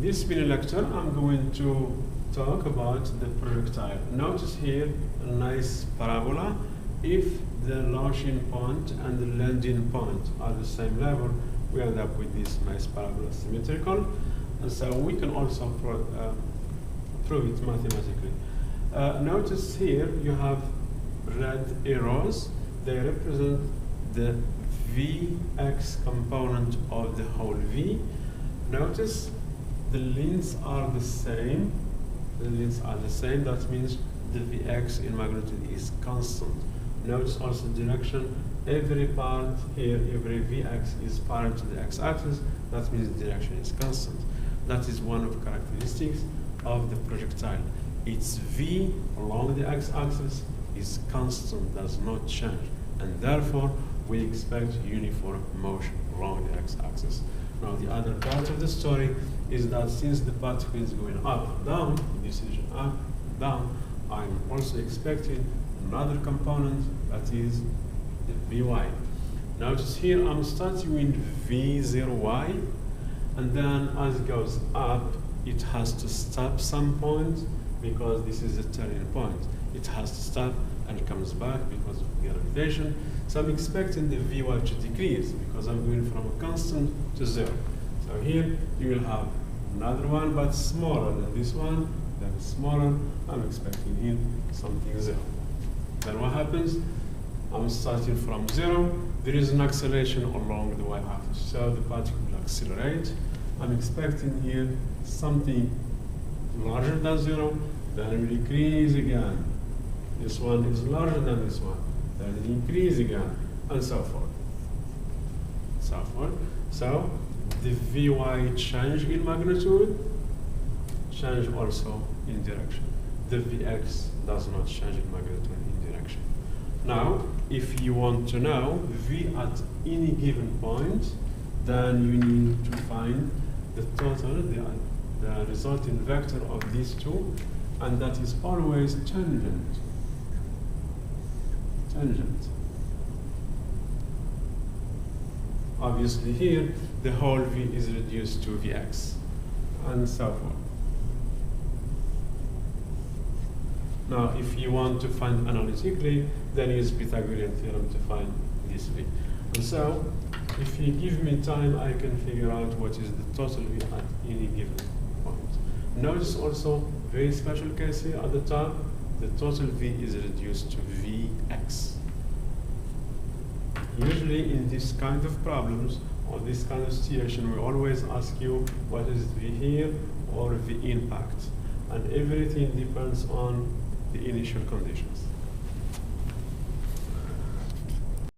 In this mini lecture, I'm going to talk about the projectile. Notice here a nice parabola. If the launching point and the landing point are the same level, we end up with this nice parabola symmetrical. And so we can also prove it mathematically. Notice here you have red arrows. They represent the Vx component of the whole V. Notice the lengths are the same. The lengths are the same. That means the Vx in magnitude is constant. Notice also direction. Every part here, every Vx is parallel to the x-axis. That means the direction is constant. That is one of the characteristics of the projectile. Its V along the x-axis is constant, does not change, and therefore we expect uniform motion along the x-axis. Now the other part of the story is that since the particle is going up, down, in this region up, down, I'm also expecting another component, that is the Vy. Notice here I'm starting with V0y, and then as it goes up, it has to stop some point because this is a turning point. It has to stop and it comes back because of gravitation. So I'm expecting the Vy to decrease because I'm going from a constant to zero. So here you will have another one, but smaller than this one, then smaller. I'm expecting here something zero. Then what happens? I'm starting from zero. There is an acceleration along the y-axis, so the particle will accelerate. I'm expecting here something larger than zero, then it will decrease again. This one is larger than this one, then it increase again, and so forth. So the Vy change in magnitude, change also in direction. The Vx does not change in magnitude in direction. Now, if you want to know V at any given point, then you need to find the total, the resulting vector of these two, and that is always tangent. Tangent. Obviously here, the whole V is reduced to Vx, and so forth. Now, if you want to find analytically, then use Pythagorean theorem to find this V. And so, if you give me time, I can figure out what is the total V at any given point. Notice also, very special case here at the top, the total V is reduced to Vx. Usually in this kind of problems, or this kind of situation, we always ask you what is V here or V impact. And everything depends on the initial conditions.